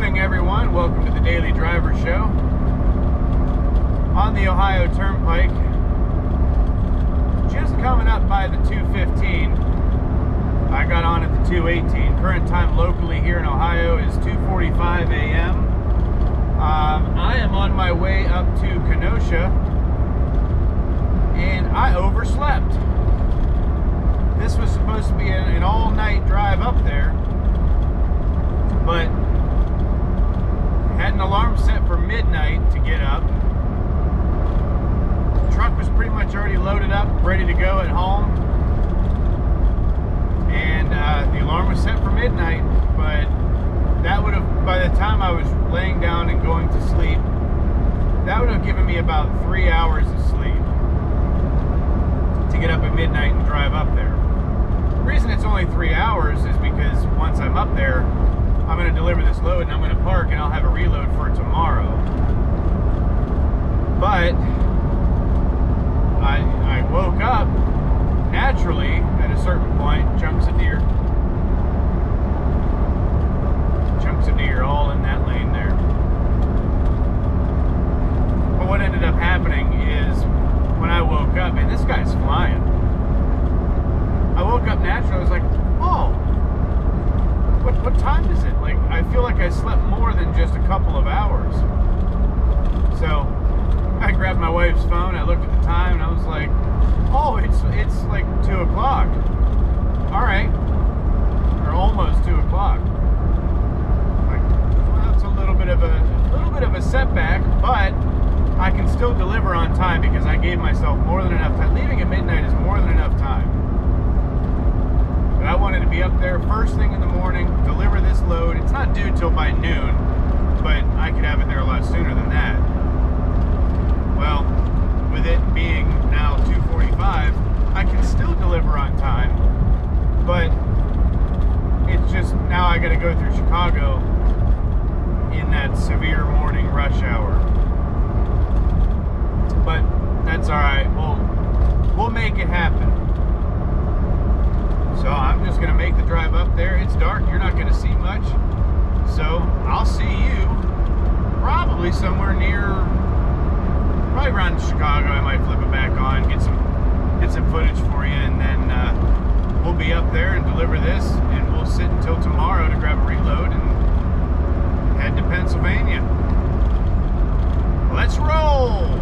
morning, everyone. Welcome to the Daily Driver Show. On the Ohio Turnpike, just coming up by the 215. I got on at the 218. Current time locally here in Ohio is 2:45 a.m. I am on my way up to Kenosha, and I overslept. This was supposed to be an all-night drive up there, but had an alarm set for midnight to get up. The truck was pretty much already loaded up, ready to go at home, and the alarm was set for midnight, but that would have, by the time I was laying down and going to sleep, that would have given me about 3 hours of sleep to get up at midnight and drive up there. The reason it's only 3 hours is because once I'm up there, I'm going to deliver this load and I'm going to park and I'll have a reload for tomorrow. But I woke up naturally at a certain point, chunks of deer all in that lane there. But what ended up happening is when I woke up, and this guy's flying. I woke up naturally, I was like, oh, what time is it? Like, I feel like I slept more than just a couple of hours. So I grabbed my wife's phone, I looked at the time, and I was like, oh, it's like 2 o'clock. All right, or almost 2 o'clock. Like, well, it's a little bit of a setback, but I can still deliver on time because I gave myself more than enough time. Leaving at midnight is more than enough time. But I wanted to be up there first thing in the morning, deliver this load. It's not due till by noon, but I could have it there a lot sooner than that. Well, with it being now 2:45, I can still deliver on time, but it's just now I got to go through Chicago in that severe morning rush hour. But that's all right. We'll make it happen. So I'm just going to make the drive up there. It's dark. You're not going to see much. So I'll see you probably somewhere near, probably around Chicago. I might flip it back on, get some footage for you, and then we'll be up there and deliver this, and we'll sit until tomorrow to grab a reload and head to Pennsylvania. Let's roll!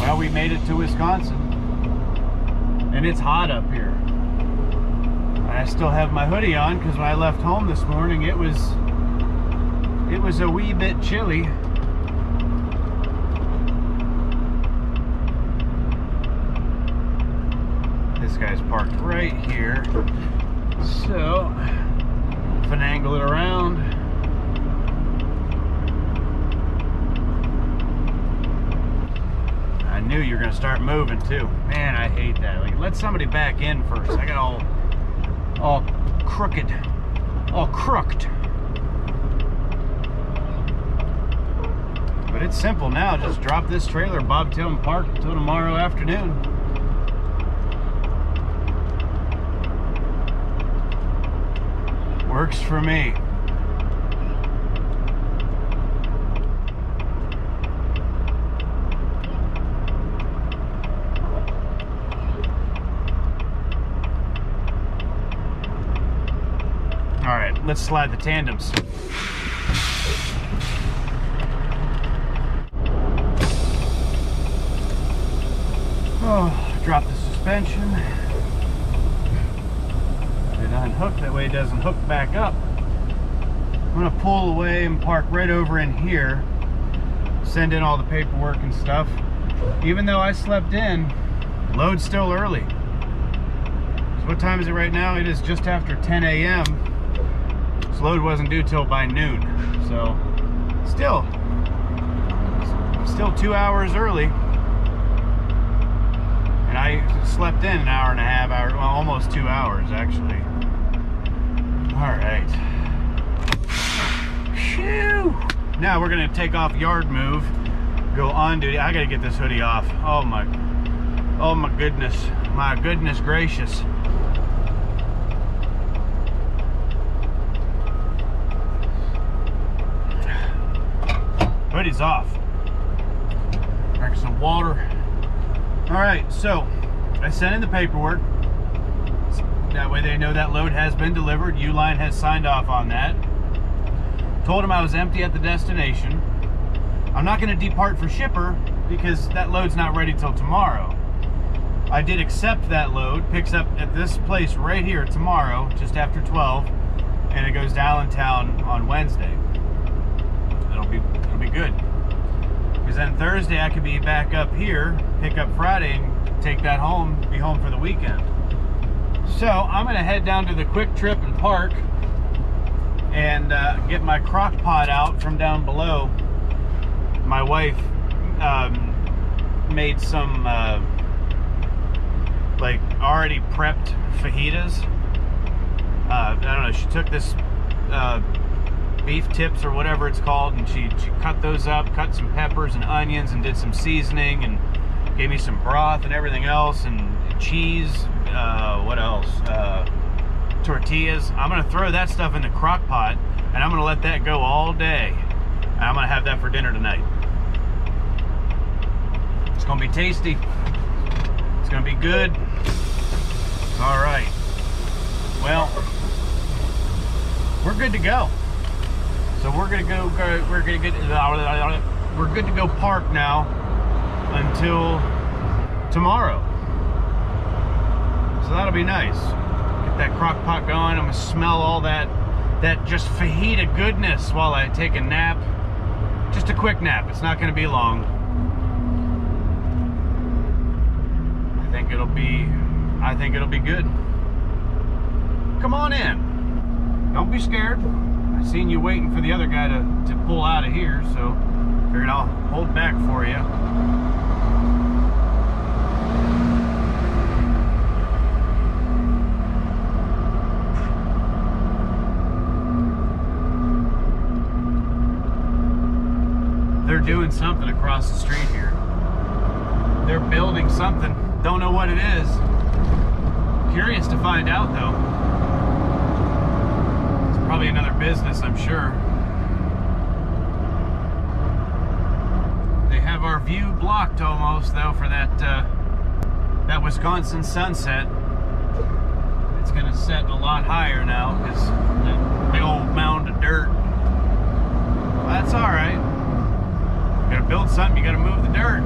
Well, we made it to Wisconsin. and it's hot up here. I still have my hoodie on because when I left home this morning, it was a wee bit chilly. This guy's parked right here, so finagle it around. I knew you were gonna start moving too. Man, I hate that. Like, let somebody back in first. I got all crooked, all crooked. But it's simple now. Just drop this trailer, bobtail, and park until tomorrow afternoon. Works for me. All right, let's slide the tandems. Oh, drop the suspension. It unhooked, that way it doesn't hook back up. I'm gonna pull away and park right over in here. Send in all the paperwork and stuff. Even though I slept in, load's still early. So what time is it right now? It is just after 10 a.m. This load wasn't due till by noon. So still 2 hours early. And I slept in an hour and a half, well, almost 2 hours actually. All right. Phew. Now we're gonna take off yard move, go on duty. I gotta get this hoodie off. Oh my goodness gracious. Hoodie's off. Drink some water. All right, so I sent in the paperwork. That way they know that load has been delivered. Uline has signed off on that. Told him I was empty at the destination. I'm not going to depart for shipper because that load's not ready till tomorrow. I did accept that load. Picks up at this place right here tomorrow, just after 12, and it goes to Allentown on Wednesday. It'll be good. Because then Thursday I could be back up here, pick up Friday, and take that home, be home for the weekend. So I'm gonna head down to the Quick Trip and park and get my crock pot out from down below. My wife made some like already prepped fajitas. I don't know, she took this beef tips or whatever it's called, and she cut those up, cut some peppers and onions, and did some seasoning, and gave me some broth and everything else, and cheese, what else, tortillas. I'm gonna throw that stuff in the crock pot, and I'm gonna let that go all day, and I'm gonna have that for dinner tonight. It's gonna be tasty, it's gonna be good. All right, well, we're good to go. So we're good to go park now until tomorrow. So that'll be nice. Get that crock pot going. I'm gonna smell all that just fajita goodness while I take a nap. Just a quick nap. It's not gonna be long. I think it'll be good. Come on in. Don't be scared. I seen you waiting for the other guy to pull out of here, so figured I'll hold back for you. They're doing something across the street here. They're building something. Don't know what it is. Curious to find out though. Probably another business, I'm sure. They have our view blocked almost though for that Wisconsin sunset. It's gonna set a lot higher now because that big old mound of dirt. Well, that's all right. You gotta build something, you gotta move the dirt.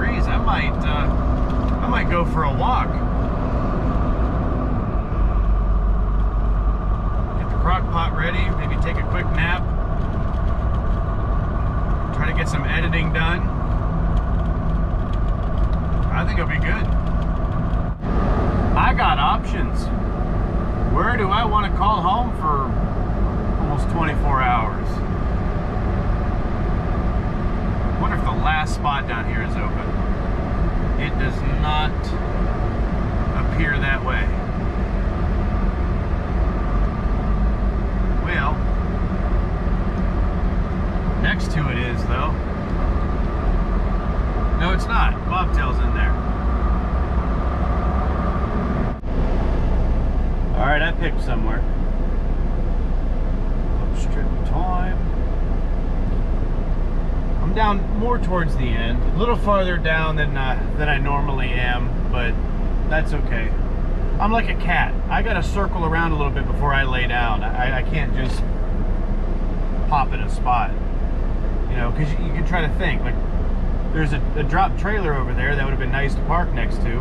degrees. I might go for a walk. Get the crock pot ready, maybe take a quick nap. Try to get some editing done. I think it'll be good. I got options. Where do I want to call home for almost 24 hours? I wonder if the last spot down here is open. It does not appear that way. Well, next to it is though. No, it's not. Bobtail's in there. All right, I picked somewhere. Strip time. I'm down more towards the end, a little farther down than I normally am, but that's okay. I'm like a cat. I gotta circle around a little bit before I lay down. I can't just pop in a spot, you know, because you can try to think, like, there's a drop trailer over there that would have been nice to park next to,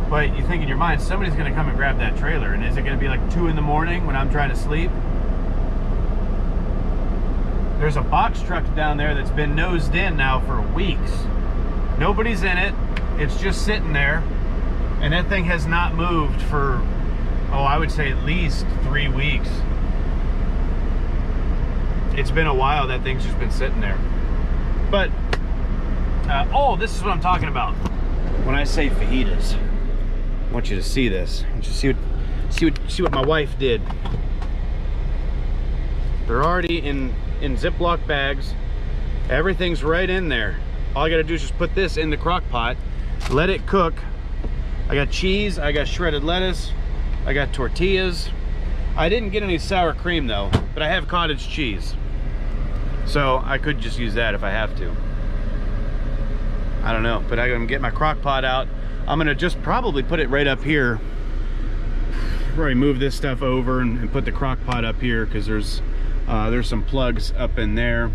but you think in your mind, somebody's gonna come and grab that trailer, and is it gonna be like 2 in the morning when I'm trying to sleep? There's a box truck down there that's been nosed in now for weeks. Nobody's in it. It's just sitting there. And that thing has not moved for, oh, I would say at least 3 weeks. It's been a while that thing's just been sitting there. But, oh, this is what I'm talking about. When I say fajitas, I want you to see this. I want you to see what my wife did. They're already in Ziploc bags. Everything's right in there. All I gotta do is just put this in the crock pot, let it cook. I got cheese, I got shredded lettuce, I got tortillas. I didn't get any sour cream though, but I have cottage cheese. So I could just use that if I have to. I don't know, but I'm gonna get my crock pot out. I'm gonna just probably put it right up here. Probably move this stuff over and put the crock pot up here, because there's some plugs up in there.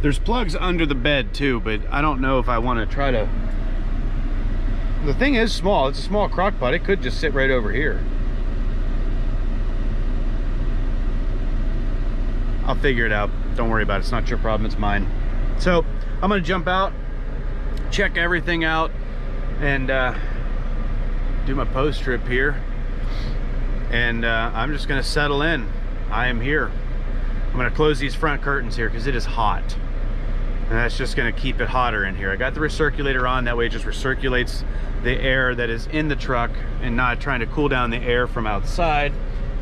There's plugs under the bed too, but I don't know if I want to try to. The thing is small. It's a small crock pot. It could just sit right over here. I'll figure it out. Don't worry about it. It's not your problem. It's mine. So I'm gonna jump out, check everything out, and do my post trip here. And I'm just gonna settle in. I am here. I'm gonna close these front curtains here because it is hot. And that's just gonna keep it hotter in here. I got the recirculator on, that way it just recirculates the air that is in the truck and not trying to cool down the air from outside.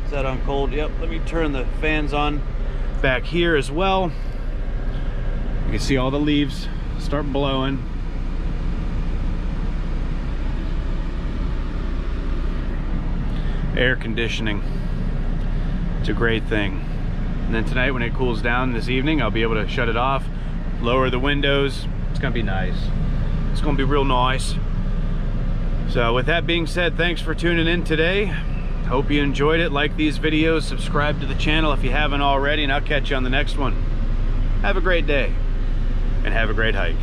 Is that on cold? Yep, let me turn the fans on back here as well. You can see all the leaves start blowing. Air conditioning, it's a great thing. And then tonight when it cools down this evening, I'll be able to shut it off, lower the windows. It's gonna be nice. It's gonna be real nice. So with that being said, thanks for tuning in today. Hope you enjoyed it. Like these videos, subscribe to the channel if you haven't already, and I'll catch you on the next one. Have a great day and have a great hike.